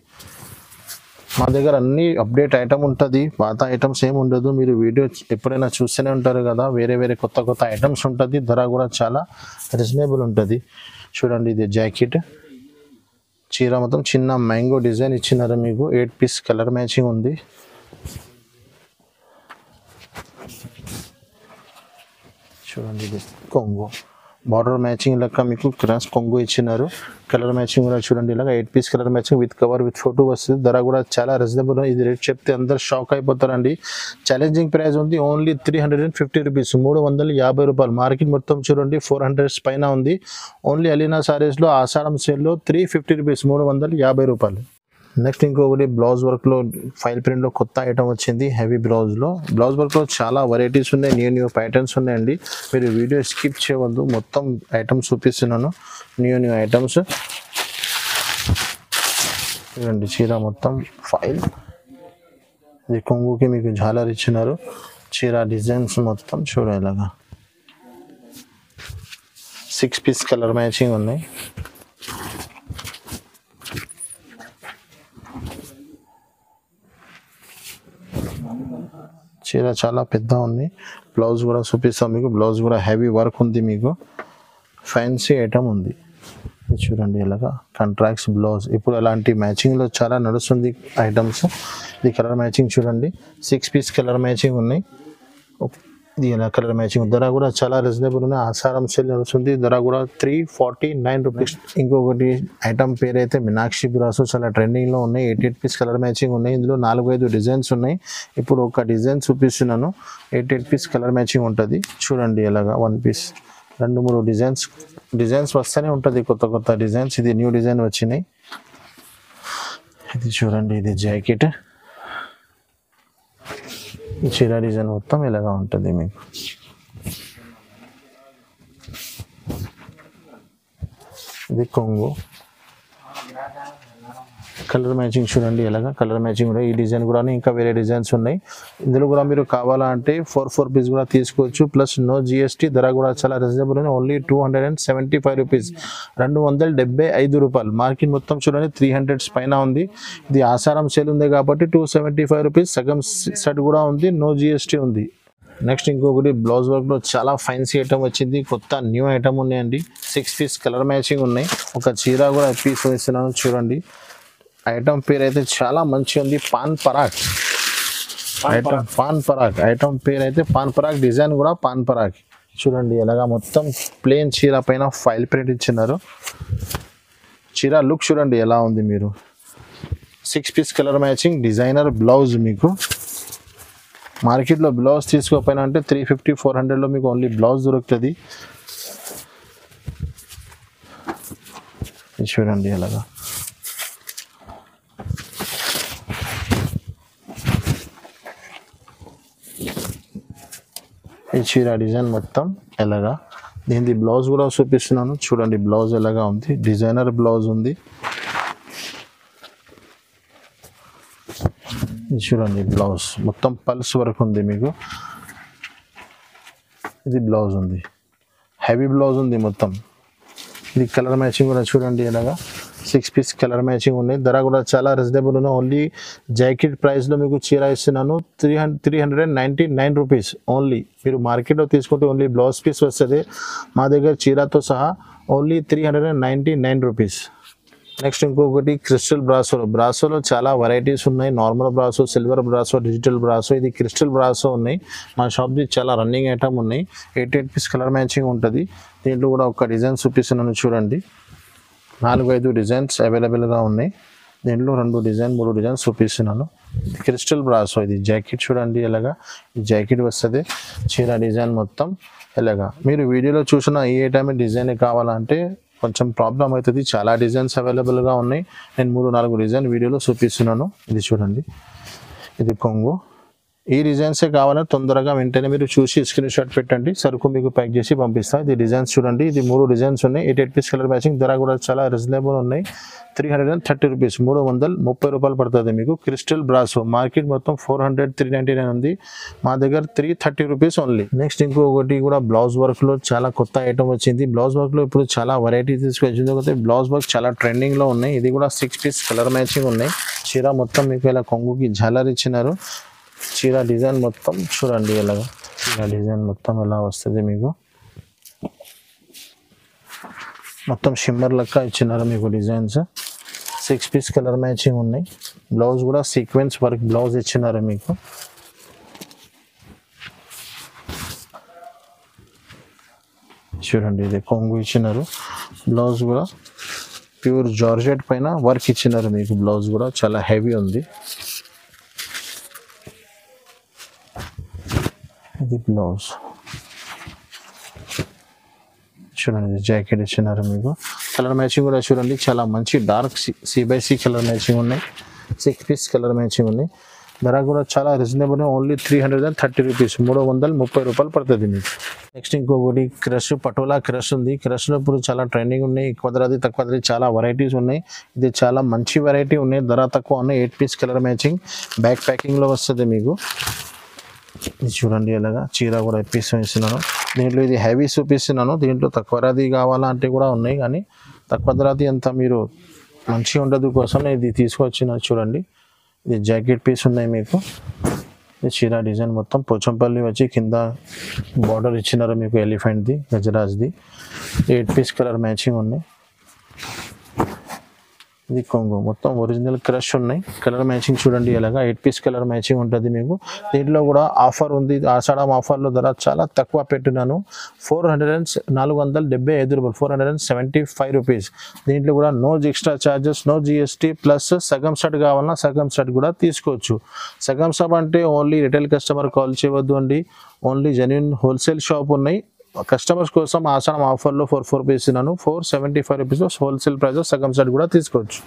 మా దగ్గర అన్ని అప్డేట్ ఐటమ్ ఉంటుంది. పాత ఐటమ్స్ ఏమి ఉండదు. మీరు వీడియో ఎప్పుడైనా చూస్తూనే ఉంటారు కదా. వేరే కొత్త ఐటమ్స్ ఉంటుంది. ధర కూడా చాలా రీజనబుల్ ఉంటుంది. చూడండి, ఇది జాకెట్. చీర మొత్తం చిన్న మ్యాంగో డిజైన్ ఇచ్చినారు మీకు. 8 పీస్ కలర్ మ్యాచింగ్ ఉంది. చూడండి, ఇది కొంగు బార్డర్ మ్యాచింగ్ లెక్క మీకు క్రాస్ కొంగు ఇచ్చినారు. కలర్ మ్యాచింగ్ కూడా చూడండి, ఇలాగా 8 piece colour matching with cover with photo వస్తుంది. ధర కూడా చాలా రీజనబుల్. ఇది రేట్ చెప్తే అందరు షాక్ అయిపోతారండి. ఛాలెంజింగ్ ప్రైస్ ఉంది. ఓన్లీ 350 రూపీస్, 350 రూపాయలు. మార్కెట్ మొత్తం చూడండి 400 పైన ఉంది. ఓన్లీ అలీనా సారీస్లో ఆషాఢం సేల్లో 350 రూపీస్, 350 రూపాయలు. నెక్స్ట్ ఇంకొకటి బ్లౌజ్ వర్క్లో ఫైల్ ప్రింట్లో కొత్త ఐటమ్ వచ్చింది. హెవీ బ్లౌజ్ వర్క్లో చాలా వెరైటీస్ ఉన్నాయి. న్యూ ప్యాటర్న్స్ ఉన్నాయండి. మీరు వీడియో స్కిప్ చేయవద్దు. మొత్తం ఐటమ్స్ చూపిస్తున్నాను. న్యూ ఐటమ్స్ చూడండి. చీర మొత్తం ఫైల్. ఇది కొంగుకి మీకు జాలర్ ఇచ్చినారు. చీర డిజైన్స్ మొత్తం చూడేలాగా 6 పీస్ కలర్ మ్యాచింగ్ ఉన్నాయి. చీర చాలా పెద్ద ఉంది. బ్లౌజ్ కూడా చూపిస్తాం మీకు. బ్లౌజ్ కూడా హెవీ వర్క్ ఉంది. మీకు ఫ్యాన్సీ ఐటమ్ ఉంది. చూడండి, ఇలాగా కాంట్రాక్ట్స్ బ్లౌజ్. ఇప్పుడు అలాంటి మ్యాచింగ్లో చాలా నడుస్తుంది ఐటమ్స్. ఇది కలర్ మ్యాచింగ్ చూడండి. 6 పీస్ కలర్ మ్యాచింగ్ ఉన్నాయి. ఇది ఎలా కలర్ మ్యాచింగ్ ధర కూడా చాలా రీజనబుల్ ఉన్నాయి. ఆసారం సేల్ నడుస్తుంది. ధర కూడా 349 రూపీస్. ఇంకొకటి ఐటమ్ పేరు అయితే మీనాక్షి బ్రాసో, చాలా ట్రెండింగ్లో ఉన్నాయి. 88 పీస్ కలర్ మ్యాచింగ్ ఉన్నాయి. ఇందులో 4-5 డిజైన్స్ ఉన్నాయి. ఇప్పుడు ఒక డిజైన్ చూపిస్తున్నాను. 88 పీస్ కలర్ మ్యాచింగ్ ఉంటుంది. చూడండి ఎలాగా 1 పీస్ 2-3 డిజైన్స్ వస్తూనే ఉంటుంది, కొత్త కొత్త డిజైన్స్. ఇది న్యూ డిజైన్ వచ్చినాయి. ఇది చూడండి, ఇది జాకెట్, ఈ చీర డిజైన్ మొత్తం ఇలాగా ఉంటుంది మీకు. ఇది కొంగు కలర్ మ్యాచింగ్ చూడండి ఎలాగా కలర్ మ్యాచింగ్ కూడా. ఈ డిజైన్ కూడా ఇంకా వేరే డిజైన్స్ ఉన్నాయి. ఇందులో కూడా మీరు కావాలంటే 4 పీస్ కూడా తీసుకోవచ్చు. Plus no GST. ధర కూడా చాలా రీజనబుల్ ఉంది. ఓన్లీ 275 రూపీస్, 275 రూపాయలు. మార్కెట్ మొత్తం చూడండి 300 పైన ఉంది. ఇది ఆసారం సేల్ ఉంది కాబట్టి 275 రూపీస్. సగం సెట్ కూడా ఉంది, నో జిఎస్టీ ఉంది. నెక్స్ట్ ఇంకొకటి బ్లౌజ్ వర్క్లో చాలా ఫైన్సీ ఐటమ్ వచ్చింది. కొత్త న్యూ ఐటమ్ ఉన్నాయండి. 6 పీస్ కలర్ మ్యాచింగ్ ఉన్నాయి. ఒక చీర కూడా పీస్ వేస్తున్నాను చూడండి. ఐటమ్ పేరు అయితే చాలా మంచి ఉంది. పాన్ పరాగ్ ఐటమ్ పేరు అయితే పాన్ పరాగ్. డిజైన్ కూడా పాన్ పరాగ్. చూడండి ఎలాగా మొత్తం ప్లేన్ చీర పైన ఫైల్ ప్రింట్ ఇచ్చినారు. చీర లుక్ చూడండి ఎలా ఉంది. మీరు 6 piece colour matching designer blouse. మీకు మార్కెట్లో బ్లౌజ్ తీసుకోపోయినా అంటే 350-400లో మీకు ఓన్లీ బ్లౌజ్ దొరుకుతుంది. చూడండి ఎలాగా ఈ చీర డిజైన్ మొత్తం ఎలాగా. దీని బ్లౌజ్ కూడా చూపిస్తున్నాను చూడండి. బ్లౌజ్ ఎలాగా ఉంది, డిజైనర్ బ్లౌజ్ ఉంది. చూడండి బ్లౌజ్ మొత్తం పల్స్ వరకు ఉంది మీకు. ఇది బ్లౌజ్ ఉంది, హెవీ బ్లౌజ్ ఉంది మొత్తం. ఇది కలర్ మ్యాచింగ్ కూడా చూడండి ఎలాగా. 6 పీస్ కలర్ మ్యాచింగ్ ఉన్నాయి. ధర కూడా చాలా రీజనబుల్ ఉన్నాయి. ఓన్లీ జాకెట్ ప్రైస్లో మీకు చీర ఇస్తున్నాను 399 రూపీస్ ఓన్లీ. మీరు మార్కెట్లో తీసుకుంటే ఓన్లీ బ్లౌజ్ పీస్ వస్తుంది. మా దగ్గర చీరతో సహా ఓన్లీ 399 రూపీస్. నెక్స్ట్ ఇంకొకటి క్రిస్టల్ బ్రాసోలో చాలా వెరైటీస్ ఉన్నాయి. Normal brasso, silver brasso, digital brasso. ఇది క్రిస్టల్ బ్రాసో ఉన్నాయి. మా షాప్ది చాలా రన్నింగ్ ఐటమ్ ఉన్నాయి. 88 పీస్ కలర్ మ్యాచింగ్ ఉంటుంది. దీంట్లో కూడా ఒక డిజైన్ చూపిస్తున్నాను చూడండి. 4-5 డిజైన్స్ అవైలబుల్గా ఉన్నాయి. దీంట్లో 2 డిజైన్ 3 డిజైన్స్ చూపిస్తున్నాను. Crystal brasso. ఇది జాకెట్ చూడండి ఎలాగా. ఈ జాకెట్ వస్తుంది. చీర డిజైన్ మొత్తం ఎలాగా. మీరు వీడియోలో చూసిన ఈ ఐటమ్ డిజైన్ కావాలంటే కొంచెం ప్రాబ్లం అవుతుంది. చాలా డిజైన్స్ అవైలబుల్గా ఉన్నాయి. నేను 3-4 డిజైన్ వీడియోలో చూపిస్తున్నాను. ఇది చూడండి, ఇది కొంగు. ఈ డిజైన్సే కావాలని తొందరగా వెంటనే మీరు చూసి స్క్రీన్ షాట్ పెట్టండి. సరుకు మీకు ప్యాక్ చేసి పంపిస్తాను. ఇది డిజైన్స్ చూడండి. ఇది 3 డిజైన్స్ ఉన్నాయి. 88 పీస్ కలర్ మ్యాచింగ్. ధర కూడా చాలా రీజనబుల్ ఉన్నాయి. 330 రూపీస్, 330 రూపాయలు పడుతుంది మీకు. క్రిస్టల్ బ్రాసో మార్కెట్ మొత్తం 400-399 ఉంది. మా దగ్గర 330 రూపీస్ ఓన్లీ. నెక్స్ట్ ఇంకొకటి కూడా బ్లౌజ్ వర్క్లో చాలా కొత్త ఐటమ్ వచ్చింది. బ్లౌజ్ వర్క్లో ఇప్పుడు చాలా వెరైటీ తీసుకొచ్చింది. ఒకటి బ్లౌజ్ వర్క్ చాలా ట్రెండింగ్లో ఉన్నాయి. ఇది కూడా 6 పీస్ కలర్ మ్యాచింగ్ ఉన్నాయి. చీర మొత్తం మీకు ఇలా కొంగుకి జాలర్ ఇచ్చినారు. చీర డిజైన్ మొత్తం చూడండి ఎలాగా. చీర డిజైన్ మొత్తం ఎలా వస్తుంది మీకు. మొత్తం షిమ్మర్ లెక్క ఇచ్చినారు మీకు డిజైన్స్. 6 పీస్ కలర్ మ్యాచింగ్ ఉన్నాయి. బ్లౌజ్ కూడా సీక్వెన్స్ వర్క్ బ్లౌజ్ ఇచ్చినారు మీకు. చూడండి ఇది కొంగు ఇచ్చినారు. బ్లౌజ్ కూడా ప్యూర్ జార్జెట్ పైన వర్క్ ఇచ్చినారు మీకు. బ్లౌజ్ కూడా చాలా హెవీ ఉంది. ఇది బ్లౌజ్ చూడండి. జాకెట్ ఇచ్చినారు మీకు. కలర్ మ్యాచింగ్ కూడా చూడండి చాలా మంచి డార్క్ C/C కలర్ మ్యాచింగ్ ఉన్నాయి. 6 పీస్ కలర్ మ్యాచింగ్ ఉన్నాయి. ధర కూడా చాలా రీజనబుల్. ఓన్లీ 330 రూపీస్, 330 రూపాయలు పడుతుంది మీకు. నెక్స్ట్ ఇంకొకటి క్రష్, పటోలా క్రష్ ఉంది. క్రష్లో ఇప్పుడు చాలా ట్రెండింగ్ ఉన్నాయి. ఎక్కువది తక్కువది చాలా వెరైటీస్ ఉన్నాయి. ఇది చాలా మంచి వెరైటీ ఉన్నాయి. ధర తక్కువ ఉన్నాయి. 8 పీస్ కలర్ మ్యాచింగ్. బ్యాక్ ప్యాకింగ్లో వస్తుంది మీకు. ఇది చూడండి ఎలాగా. చీర కూడా పీస్ వేస్తున్నాను. దీంట్లో ఇది హెవీ చూపిస్తున్నాను. దీంట్లో తక్కువ రాది కావాలంటే కూడా ఉన్నాయి, కానీ తక్కువ రాది అంత మీరు మంచిగా ఉండదు కోసం ఇది తీసుకొచ్చిన. చూడండి ఇది జాకెట్ పీస్ ఉన్నాయి మీకు. ఇది చీర డిజైన్ మొత్తం పోచంపల్లి వచ్చి కింద బార్డర్ ఇచ్చినారు మీకు. ఎలిఫెంట్ది, గజరాజ్ది. 8 పీస్ కలర్ మ్యాచింగ్ ఉన్నాయి. ఇది కొంగు మొత్తం ఒరిజినల్ క్రష్ ఉన్నాయి. కలర్ మ్యాచింగ్ చూడండి ఎలాగా 8 పీస్ కలర్ మ్యాచింగ్ ఉంటుంది మీకు. దీంట్లో కూడా ఆఫర్ ఉంది. ఆషాఢం ఆఫర్లో ధర చాలా తక్కువ పెట్టినాను. 475 రూపాయలు, 475 రూపీస్. దీంట్లో కూడా no extra charges, no GST, plus సగం సెట్ కావాలన్నా సగం సెట్ కూడా తీసుకోవచ్చు. సగం సెట్ అంటే ఓన్లీ రిటైల్ కస్టమర్ కాల్ చేయవద్దు అండి, ఓన్లీ జెన్యున్ హోల్సేల్ షాప్ ఉన్నాయి. కస్టమర్స్ కోసం ఆషాఢం ఆఫర్లో 4 రూపీస్ ఇన్నాను. 475 రూపీస్లో హోల్సేల్ ప్రైస్ సగం సెట్ కూడా తీసుకోవచ్చు.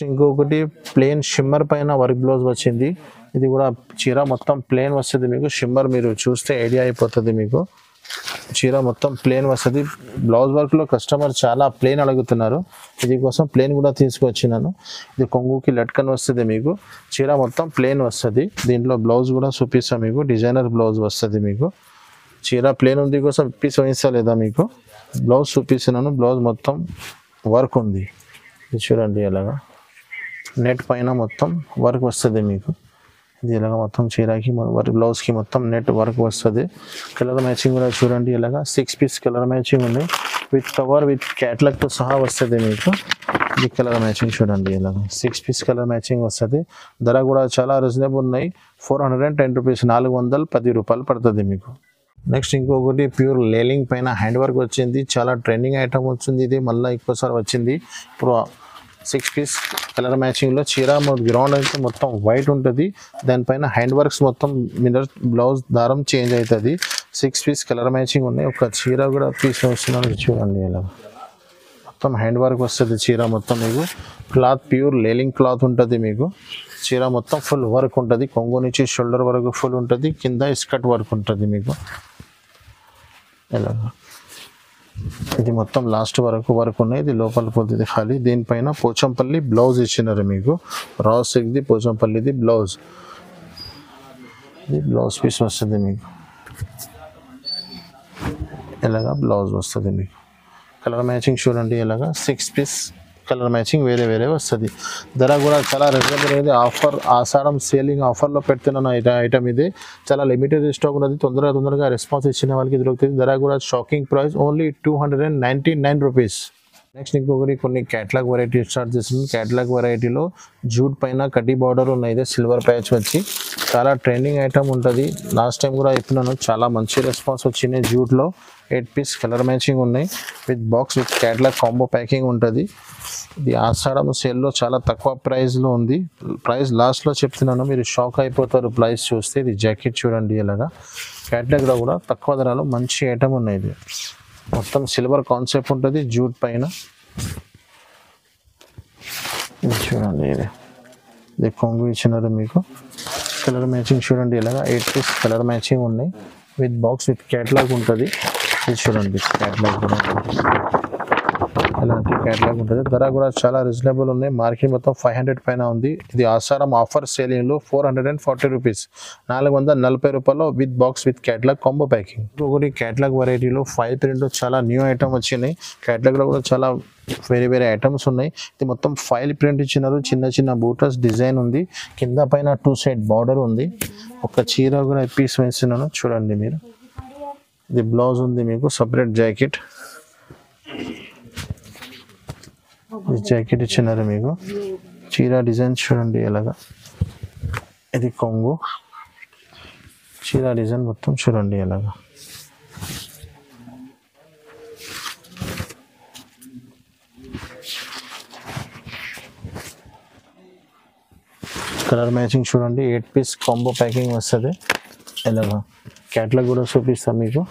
ఇంకొకటి ప్లేన్ షిమ్మర్ పైన వర్క్ బ్లౌజ్ వచ్చింది. ఇది కూడా చీర మొత్తం ప్లేన్ వస్తుంది మీకు. షిమ్మర్ మీరు చూస్తే ఐడియా అయిపోతుంది మీకు. చీర మొత్తం ప్లేన్ వస్తుంది. బ్లౌజ్ వర్క్లో కస్టమర్ చాలా ప్లేన్ అడుగుతున్నారు, ఇది కోసం ప్లేన్ కూడా తీసుకొచ్చినాను. ఇది కొంగుకి లట్కన్ వస్తుంది మీకు. చీర మొత్తం ప్లేన్ వస్తుంది. దీంట్లో బ్లౌజ్ కూడా చూపిస్తాను మీకు. డిజైనర్ బ్లౌజ్ వస్తుంది మీకు. చీర ప్లేన్ ఉంది కోసం పీస్ వేయించలేదా మీకు. బ్లౌజ్ చూపిస్తున్నాను. బ్లౌజ్ మొత్తం వర్క్ ఉంది. ఇది చూడండి ఎలాగా నెట్ పైన మొత్తం వర్క్ వస్తుంది మీకు. ఇది ఇలాగ మొత్తం చీరకి బ్లౌజ్కి మొత్తం నెట్ వర్క్ వస్తుంది. కలర్ మ్యాచింగ్ కూడా చూడండి ఇలాగా 6 పీస్ కలర్ మ్యాచింగ్ ఉంది. విత్ కవర్ విత్ క్యాట్లాగ్తో సహా వస్తుంది మీకు. ఈ కలర్ మ్యాచింగ్ చూడండి ఇలాగ 6 పీస్ కలర్ మ్యాచింగ్ వస్తుంది. ధర కూడా చాలా రీజనబుల్ ఉన్నాయి. 410 రూపీస్, 410 రూపాయలు పడుతుంది మీకు. నెక్స్ట్ ఇంకొకటి ప్యూర్ లేలింగ్ పైన హ్యాండ్ వర్క్ వచ్చింది. చాలా ట్రెండింగ్ ఐటమ్ వచ్చింది. ఇది మళ్ళీ ఎక్కువసారి వచ్చింది. ఇప్పుడు 6 పీస్ కలర్ మ్యాచింగ్లో చీర గ్రౌండ్ అయితే మొత్తం వైట్ ఉంటుంది. దానిపైన హ్యాండ్ వర్క్స్ మొత్తం మిర్రర్ బ్లౌజ్ దారం చేంజ్ అవుతుంది. 6 పీస్ కలర్ మ్యాచింగ్ ఉన్నాయి. ఒక చీర కూడా పీస్ వస్తున్నాను చూడండి ఇలా మొత్తం హ్యాండ్ వర్క్ వస్తుంది. చీర మొత్తం మీకు క్లాత్ ప్యూర్ లేలింగ్ క్లాత్ ఉంటుంది మీకు. చీర మొత్తం ఫుల్ వర్క్ ఉంటుంది. కొంగు నుంచి షోల్డర్ వరకు ఫుల్ ఉంటుంది. కింద స్కర్ట్ వర్క్ ఉంటుంది మీకు ఇలాగా. ఇది మొత్తం లాస్ట్ వరకు వర్క్ ఉన్నాయి. ఇది లోపల పోతుంది ఖాళీ. దీనిపైన పోచంపల్లి బ్లౌజ్ ఇచ్చినారు మీకు. రా సిల్క్ది పోచంపల్లిది బ్లౌజ్. ఇది బ్లౌజ్ పీస్ వస్తుంది మీకు. ఇలాగా బ్లౌజ్ వస్తుంది మీకు. కలర్ మ్యాచింగ్ చూడండి ఇలాగా 6 పీస్ కలర్ మ్యాచింగ్ వేరే వేరే వస్తుంది. ధర కూడా చాలా రీజనబుల్ అనేది. ఆఫర్ ఆషాఢం సేలింగ్ ఆఫర్లో పెడుతున్నాను ఐటమ్. ఇది చాలా లిమిటెడ్ స్టాక్ ఉన్నది. తొందరగా రెస్పాన్స్ ఇచ్చిన వాళ్ళకి దొరుకుతుంది. ధర కూడా shocking price only 299 rupees. Next ఇంకొకటి కొన్ని క్యాట్లాగ్ వెరైటీ స్టార్ట్ చేస్తుంది. క్యాట్లాగ్ వెరైటీలో జూట్ పైన కడ్డీ బార్డర్ ఉన్నాయి. ఇదే సిల్వర్ ప్యాచ్ వచ్చి చాలా ట్రెండింగ్ ఐటమ్ ఉంటుంది. లాస్ట్ టైం కూడా చెప్పినాను, చాలా మంచి రెస్పాన్స్ వచ్చినాయి. జూట్లో 8 పీస్ కలర్ మ్యాచింగ్ ఉన్నాయి. With box with catalogue combo packing ఉంటుంది. ఇది ఆషాఢం సేల్లో చాలా తక్కువ ప్రైస్లో ఉంది. ప్రైస్ లాస్ట్లో చెప్తున్నాను, మీరు షాక్ అయిపోతారు ప్రైస్ చూస్తే. ఇది జాకెట్ చూడండి ఇలాగా క్యాట్లాగ్లో కూడా తక్కువ ధరలో మంచి ఐటమ్ ఉన్నాయి. ఇది మొత్తం సిల్వర్ కాన్సెప్ట్ ఉంటుంది జూట్ పైన. ఇది చూడండి ఇది కొంగు ఇచ్చినారు మీకు. కలర్ మ్యాచింగ్ చూడండి ఇలాగా 8 పీస్ కలర్ మ్యాచింగ్ ఉన్నాయి. విత్ బాక్స్ విత్ క్యాట్లాగ్ ఉంటుంది. ఇది చూడండి క్యాట్లాగ్ కూడా అలాంటి క్యాట్లాగ్ ఉంటుంది. ధర కూడా చాలా రీజనబుల్ ఉన్నాయి. మార్కెట్ మొత్తం 500 పైన ఉంది. ఇది ఆషాఢం ఆఫర్ సేలింగ్లో 440 రూపీస్, 440 రూపాయలు with box with catalogue combo packing. ఇంకొకటి క్యాట్లాగ్ వెరైటీలో 5 ప్రింట్లో చాలా న్యూ ఐటమ్ వచ్చినాయి. క్యాట్లాగ్లో కూడా చాలా వేరే ఐటమ్స్ ఉన్నాయి. ఇది మొత్తం 5 ప్రింట్ ఇచ్చినారు. చిన్న బూటస్ డిజైన్ ఉంది. కింద పైన 2 సైడ్ బార్డర్ ఉంది. ఒక చీర కూడా పీస్ వేస్తున్నాను చూడండి మీరు. ఇది బ్లౌజ్ ఉంది మీకు. సపరేట్ జాకెట్, ఇది జాకెట్ ఇచ్చినారు మీకు. చీర డిజైన్ చూడండి ఎలాగా. ఇది కొంగు. చీర డిజైన్ మొత్తం చూడండి ఎలాగా. కలర్ మ్యాచింగ్ చూడండి 8 పీస్ కాంబో ప్యాకింగ్ వస్తుంది. ఇలాగా క్యాట్లాగ్ కూడా చూపిస్తాం మీకు.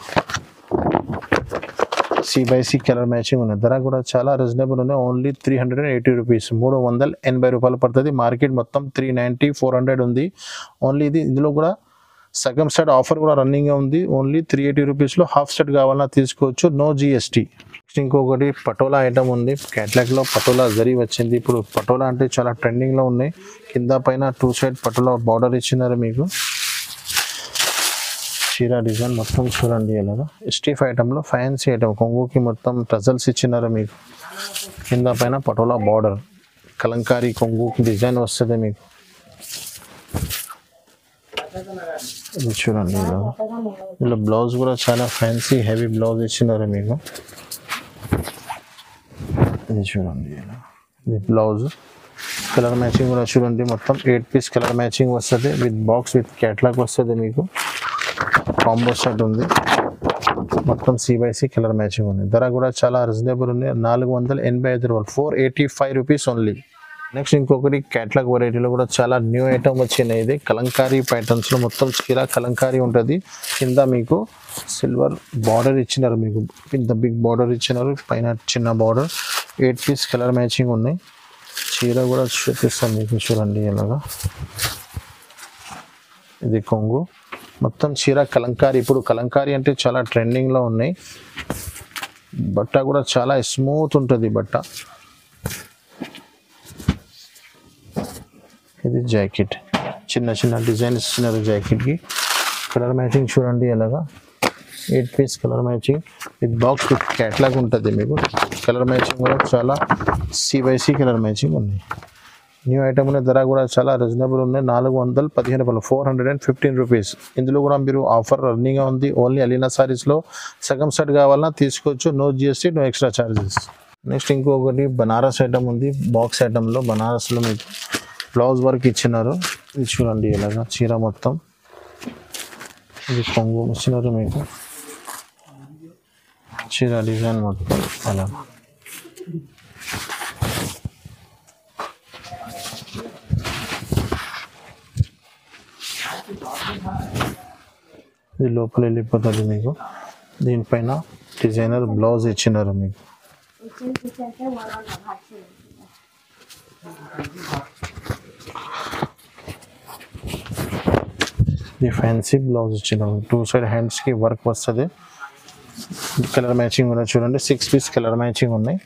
C/C కలర్ మ్యాచింగ్ ఉన్నాయి. ధర కూడా చాలా రీజనబుల్ ఉన్నాయి. ఓన్లీ 380 రూపీస్, 380 రూపాయలు పడుతుంది. మార్కెట్ మొత్తం 390, 400 ఉంది. ఓన్లీ ఇందులో కూడా సగం సెట్ ఆఫర్ కూడా రన్నింగ్ ఉంది. ఓన్లీ 380 రూపీస్లో హాఫ్ సెట్ కావాలన్నా తీసుకోవచ్చు, నో జిఎస్టీ. ఇంకొకటి పటోలా ఐటమ్ ఉంది. క్యాట్లాగ్లో పటోలా జరీ వచ్చింది. ఇప్పుడు పటోలా అంటే చాలా ట్రెండింగ్లో ఉన్నాయి. కింద పైన 2 సైడ్ పటోలా బార్డర్ ఇచ్చినారు మీకు. చీర డిజైన్ మొత్తం చూడండి ఇలాగా. స్టీఫ్ ఐటమ్లో ఫ్యాన్సీ ఐటమ్. కొంగుకి మొత్తం టజల్స్ ఇచ్చినారు మీకు. కింద పైన పటోలా బార్డర్, కలంకారీ కొంగుకి డిజైన్ వస్తుంది మీకు. ఇది చూడండి ఇలాగా. ఇలా బ్లౌజ్ కూడా చాలా ఫ్యాన్సీ హెవీ బ్లౌజ్ ఇచ్చినారు మీకు. ఇది చూడండి ఇలా. ఇది బ్లౌజ్ కలర్ మ్యాచింగ్ కూడా చూడండి మొత్తం 8 పీస్ కలర్ మ్యాచింగ్ వస్తుంది విత్ బాక్స్ విత్ క్యాట్లాగ్ వస్తుంది మీకు కాంబో సెట్ ఉంది మొత్తం C/C కలర్ మ్యాచింగ్ ఉంది ధర కూడా చాలా రీజనబుల్ ఉంది 485 రూపాయలు 485 రూపీస్ ఓన్లీ నెక్స్ట్ ఇంకొకటి క్యాట్లాగ్ వెరైటీలో కూడా చాలా న్యూ ఐటమ్ వచ్చినాయి ఇది కలంకారీ ప్యాటర్న్స్ లో మొత్తం చీర కలంకారీ ఉంటుంది కింద మీకు సిల్వర్ బార్డర్ ఇచ్చినారు మీకు ఇంత బిగ్ బార్డర్ ఇచ్చినారు పైన చిన్న బార్డర్ 8 పీస్ కలర్ మ్యాచింగ్ ఉన్నాయి చీర కూడా చూపిస్తాను మీకు చూడండి ఇలాగా ఇది కొంగు మొత్తం చీర కలంకారీ ఇప్పుడు కలంకారీ అంటే చాలా ట్రెండింగ్లో ఉన్నాయి బట్ట కూడా చాలా స్మూత్ ఉంటుంది బట్ట ఇది జాకెట్ చిన్న చిన్న డిజైన్స్ ఇచ్చినారు జాకెట్కి కలర్ మ్యాచింగ్ చూడండి ఎలాగా 8 piece colour matching with box with catalogue ఉంటుంది మీకు కలర్ మ్యాచింగ్ కూడా చాలా C/C కలర్ మ్యాచింగ్ ఉన్నాయి న్యూ ఐటమ్ ఉన్న ధర కూడా చాలా రీజనబుల్ ఉన్నాయి 415 రూపాయలు 415 రూపీస్ ఇందులో కూడా మీరు ఆఫర్ రన్నింగ్గా ఉంది ఓన్లీ అలీనా సారీస్లో సగం సెట్ కావాలన్నా తీసుకోవచ్చు no GST no extra charges next ఇంకొకటి బనారస్ ఐటమ్ ఉంది బాక్స్ ఐటమ్లో బనారస్లో మీకు బ్లౌజ్ వర్క్ ఇచ్చినారు ఇది చూడండి ఇలాగా చీర మొత్తం ఇది కొంగు ఇచ్చినారు మీకు చీర డిజైన్ మొత్తం అలా ఇది లోపల వెళ్ళిపోతుంది మీకు దీనిపైన డిజైనర్ బ్లౌజ్ ఇచ్చినారు మీకు ఇది ఫ్యాన్సీ బ్లౌజ్ ఇచ్చినారు 2 సైడ్ హ్యాండ్స్కి వర్క్ వస్తుంది కలర్ మ్యాచింగ్ కూడా చూడండి 6 పీస్ కలర్ మ్యాచింగ్ ఉన్నాయి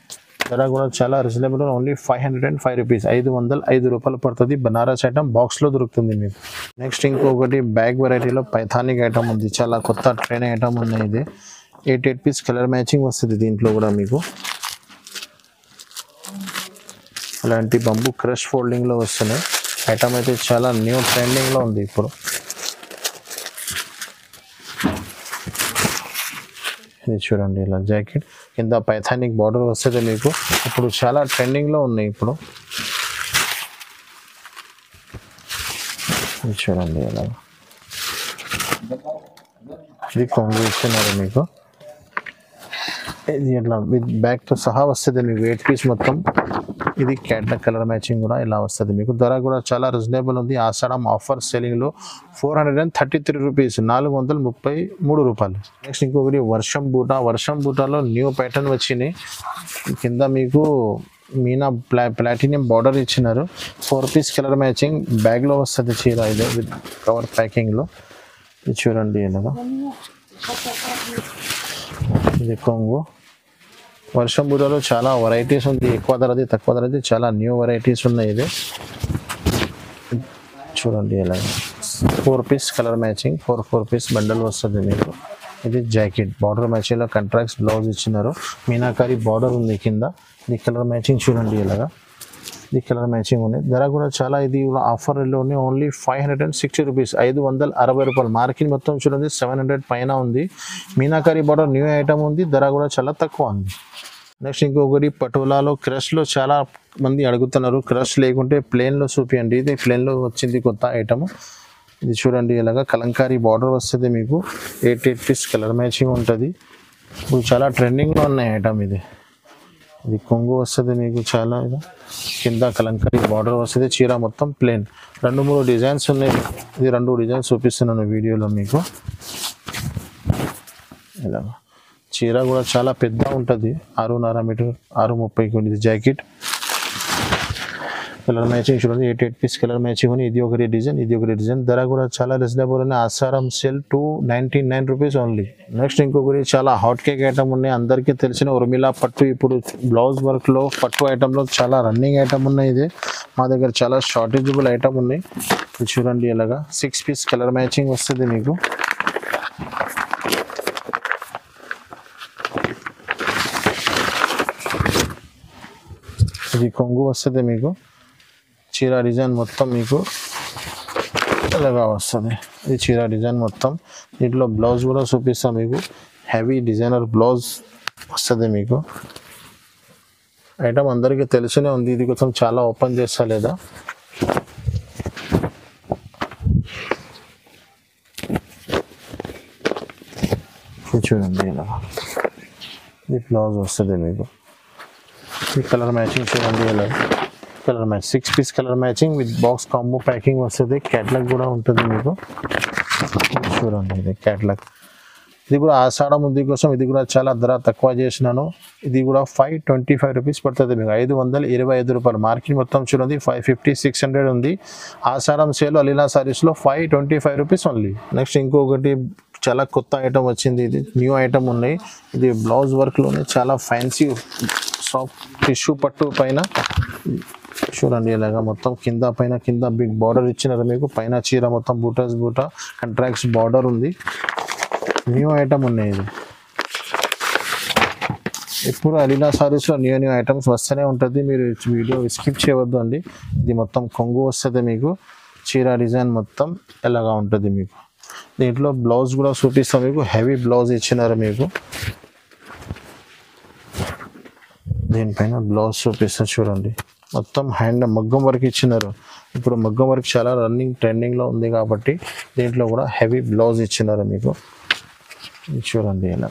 ధర కూడా చాలా రీజనబుల్ ఓన్లీ 505 రూపీస్ 505 రూపాయలు పడుతుంది బనారస్ ఐటమ్ బాక్స్లో దొరుకుతుంది మీకు నెక్స్ట్ ఇంకొకటి బ్యాగ్ వెరైటీలో పైథానిక్ ఐటమ్ ఉంది చాలా కొత్త ట్రైన్ ఐటమ్ ఉన్నాయి ఇది 8 పీస్ కలర్ మ్యాచింగ్ వస్తుంది దీంట్లో కూడా మీకు అలాంటి బంబు క్రష్ ఫోల్డింగ్లో వస్తున్నాయి ఐటమ్ అయితే చాలా న్యూ ట్రెండింగ్లో ఉంది ఇప్పుడు ఇది చూడండి ఇలా జాకెట్ కింద పైథానిక్ బార్డర్ వస్తుంది మీకు ఇప్పుడు చాలా ట్రెండింగ్లో ఉన్నాయి ఇప్పుడు ఇది చూడండి ఇలా ఇది కొంగు ఇస్తున్నారు మీకు ఇది ఇట్లా విత్ బ్యాగ్తో సహా వస్తుంది మీకు 8 పీస్ మొత్తం ఇది క్యాట్లాగ్ కలర్ మ్యాచింగ్ కూడా ఇలా వస్తుంది మీకు ధర కూడా చాలా రీజనబుల్ ఉంది ఆషాఢం ఆఫర్ సెల్లింగ్లో 433 రూపీస్ 433 రూపాయలు నెక్స్ట్ ఇంకొకటి వర్షం బూటాలో న్యూ ప్యాటర్న్ వచ్చినాయి కింద మీకు మీనా ప్లాటినియం బార్డర్ ఇచ్చినారు 4 పీస్ కలర్ మ్యాచింగ్ బ్యాగ్లో వస్తుంది చీర ఇది విత్ కవర్ ప్యాకింగ్లో ఇది చూడండి ఇలాగా ఇది కొంగు వర్షం బూటాలో చాలా వెరైటీస్ ఉంది ఎక్కువ ధరది తక్కువ ధరది చాలా న్యూ వెరైటీస్ ఉన్నాయి ఇది చూడండి ఇలా 4 piece colour matching 4 piece bundle వస్తుంది మీకు ఇది జాకెట్ బార్డర్ మ్యాచింగ్లో కంట్రాక్ట్స్ బ్లౌజ్ ఇచ్చినారు మీనాకారి బార్డర్ ఉంది కింద ఇది కలర్ మ్యాచింగ్ చూడండి ఇలాగా ఇది కలర్ మ్యాచింగ్ ఉంది ధర కూడా చాలా ఇది ఆఫర్లోనే ఓన్లీ 560 రూపీస్ 560 రూపాయలు మార్కెట్ మొత్తం చూడండి 700 పైన ఉంది మీనాకారి బార్డర్ న్యూ ఐటమ్ ఉంది ధర కూడా చాలా తక్కువ ఉంది నెక్స్ట్ ఇంకొకటి పటోలాలో క్రష్లో చాలా మంది అడుగుతున్నారు క్రష్ లేకుంటే ప్లేన్లో చూపియండి ఇది ప్లేన్లో వచ్చింది కొత్త ఐటమ్ ఇది చూడండి ఇలాగా కలంకారీ బార్డర్ వస్తుంది మీకు 8 పీస్ కలర్ మ్యాచింగ్ ఉంటుంది ఇప్పుడు చాలా ట్రెండింగ్లో ఉన్నాయి ఐటమ్ ఇది కొంగు వస్తుంది మీకు చాలా ఇది కింద కలంకారీ బార్డర్ వస్తుంది చీర మొత్తం ప్లేన్ 2-3 డిజైన్స్ ఉన్నాయి ఇది 2 డిజైన్స్ చూపిస్తున్నాను వీడియోలో మీకు ఇలా చీర కూడా చాలా పెద్ద ఉంటుంది 6.5 మీటర్ 6.30 ఇది జాకెట్ కలర్ మ్యాచింగ్ చూడండి 8 పీస్ కలర్ మ్యాచింగ్ ఉంది ఇది ఒకటి డిజైన్ ధర కూడా చాలా రీజనబుల్ ఉంది ఆసారం సెల్ 299 రూపీస్ ఓన్లీ నెక్స్ట్ ఇంకొకటి చాలా హాట్ కేక్ ఐటమ్ ఉన్నాయి అందరికీ తెలిసిన ఉర్మిళ పట్టు ఇప్పుడు బ్లౌజ్ వర్క్లో పట్టు ఐటమ్లో చాలా రన్నింగ్ ఐటమ్ ఉన్నాయి ఇది మా దగ్గర చాలా షార్టేజబుల్ ఐటమ్ ఉన్నాయి ఇది చూడండి ఇలాగా 6 పీస్ కలర్ మ్యాచింగ్ వస్తుంది మీకు ఇది కొంగు వస్తుంది మీకు చీర డిజైన్ మొత్తం మీకు ఇలాగా వస్తుంది ఇది చీర డిజైన్ మొత్తం దీంట్లో బ్లౌజ్ కూడా చూపిస్తాం మీకు హెవీ డిజైనర్ బ్లౌజ్ వస్తుంది మీకు ఐటమ్ అందరికీ తెలిసినే ఉంది, ఇది కొంచెం చాలా ఓపెన్ చేస్తా లేదా. చూడండి ఇలా ఇది బ్లౌజ్ వస్తుంది మీకు. ఈ కలర్ మ్యాచింగ్ చూడండి ఇలా colour match 6 piece colour matching with box combo packing వస్తుంది. క్యాటలాగ్ కూడా ఉంటుంది మీకు. చూడండి ఇది క్యాటలాగ్. ఇది కూడా ఆషాఢం ఉంది కోసం ఇది కూడా చాలా ధర తక్కువ చేసినాను. ఇది కూడా 525 రూపీస్ పడుతుంది మీకు, 525 రూపాయలు. మార్కెట్ మొత్తం చూడండి 550 600 ఉంది. ఆషాఢం సేల్ అలీనా సారీస్లో 525 రూపీస్ ఓన్లీ. నెక్స్ట్ ఇంకొకటి చాలా కొత్త ఐటమ్ వచ్చింది, ఇది న్యూ ఐటమ్ ఉన్నాయి. ఇది బ్లౌజ్ వర్క్లోనే చాలా ఫ్యాన్సీ సాఫ్ట్ టిష్యూ పట్టు పైన చూడండి ఇలాగా మొత్తం కింద పైన కింద బిగ్ బార్డర్ ఇచ్చినారు మీకు. పైన చీర మొత్తం బూటాస్ బూటా కంట్రాక్ట్స్ బార్డర్ ఉంది. న్యూ ఐటమ్ ఉన్నాయి. ఇది ఎప్పుడు అలీనా సారీస్లో న్యూ ఐటమ్స్ వస్తూనే ఉంటుంది, మీరు వీడియో స్కిప్ చేయవద్దు అండి. ఇది మొత్తం కొంగు వస్తుంది మీకు, చీర డిజైన్ మొత్తం ఎలాగా ఉంటుంది మీకు. దీంట్లో బ్లౌజ్ కూడా చూపిస్తాం మీకు, హెవీ బ్లౌజ్ ఇచ్చినారు మీకు. దీనిపైన బ్లౌజ్ చూపిస్తా చూడండి, మొత్తం హ్యాండ్ మగ్గం వర్క్ ఇచ్చినారు. ఇప్పుడు మగ్గం వర్క్ చాలా ట్రెండింగ్లో ఉంది కాబట్టి దీంట్లో కూడా హెవీ బ్లౌజ్ ఇచ్చినారు మీకు. చూడండి ఇలా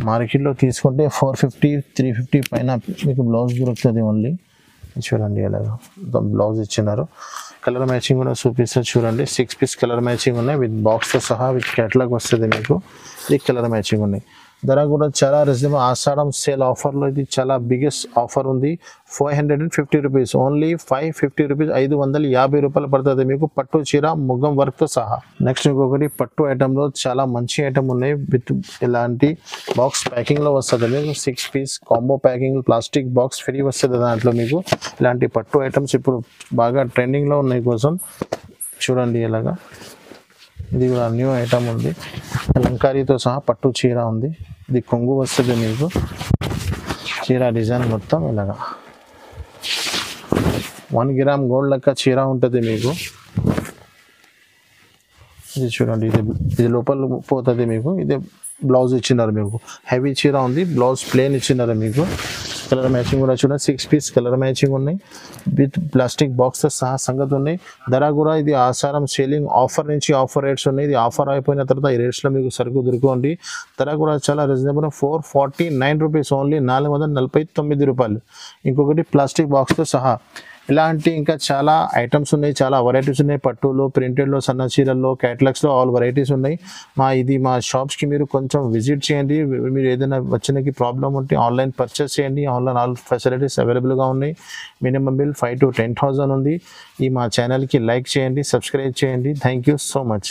మార్కెట్లో తీసుకుంటే 450 350 పైన మీకు బ్లౌజ్ దొరుకుతుంది ఓన్లీ. చూడండి ఇలాగా బ్లౌజ్ ఇచ్చినారు. కలర్ మ్యాచింగ్ కూడా చూపిస్తే చూడండి, 6 పీస్ కలర్ మ్యాచింగ్ ఉన్నాయి విత్ బాక్స్తో సహా విత్ క్యాటలాగ్ వస్తుంది మీకు. ఇది కలర్ మ్యాచింగ్ ఉన్నాయి. ధర కూడా చాలా రీజనబుల్. ఆషాఢం సేల్ ఆఫర్లో ఇది చాలా బిగ్గెస్ట్ ఆఫర్ ఉంది. 550 రూపీస్ ఓన్లీ, 550 రూపీస్, 550 రూపాయలు పడుతుంది మీకు పట్టు చీర ముగ్గం వర్క్తో సహా. నెక్స్ట్ ఇంకొకటి పట్టు ఐటెంలో చాలా మంచి ఐటమ్ ఉన్నాయి విత్ ఇలాంటి బాక్స్ ప్యాకింగ్లో వస్తుంది మీకు. 6 piece combo packing plastic box free వస్తుంది దాంట్లో మీకు. ఇలాంటి పట్టు ఐటమ్స్ ఇప్పుడు బాగా ట్రెండింగ్లో ఉన్నాయి కోసం చూడండి ఇలాగా. ఇది కూడా న్యూ ఐటమ్ ఉంది, అలంకారీతో సహా పట్టు చీర ఉంది. ఇది కొంగు వస్తుంది మీకు, చీర డిజైన్ మొత్తం ఇలాగా 1 గ్రామ్ గోల్డ్ లెక్క చీర ఉంటుంది మీకు. ఇది చూడండి, ఇది లోపల పోతుంది మీకు. ఇది బ్లౌజ్ ఇచ్చినారు మీకు, హెవీ చీర ఉంది, బ్లౌజ్ ప్లేన్ ఇచ్చినారు మీకు. కలర్ మ్యాచింగ్ కూడా చూడండి, 6 పీస్ కలర్ మ్యాచింగ్ ఉన్నాయి విత్ ప్లాస్టిక్ బాక్స్తో సహా సంగతి ఉన్నాయి. ధర కూడా ఇది ఆషాఢం సేలింగ్ ఆఫర్ నుంచి ఆఫర్ రేట్స్ ఉన్నాయి. ఇది ఆఫర్ అయిపోయిన తర్వాత ఈ రేట్స్లో మీకు సరుకు దొరుకుతుంది. ధర కూడా చాలా రీజనబుల్, 449 రూపీస్ ఓన్లీ, 449 రూపాయలు. ఇంకొకటి ప్లాస్టిక్ బాక్స్తో సహా. ఇలాంటి ఇంకా చాలా ఐటమ్స్ ఉన్నాయి, చాలా వెరైటీస్ ఉన్నాయి. పట్టులో, ప్రింటెడ్లో, సన్న చీరల్లో, క్యాటలాగ్స్లో ఆల్ వెరైటీస్ ఉన్నాయి. మా షాప్స్కి మీరు కొంచెం విజిట్ చేయండి. మీరు ఏదైనా వచ్చినకి ప్రాబ్లం ఉంటే ఆన్లైన్ పర్చేస్ చేయండి. ఆన్లైన్ ఆల్ ఫెసిలిటీస్ అవైలబుల్గా ఉన్నాయి. మినిమం బిల్ 5,000 to 10,000 ఉంది. మా ఛానల్కి లైక్ చేయండి, సబ్స్క్రైబ్ చేయండి. Thank you so much.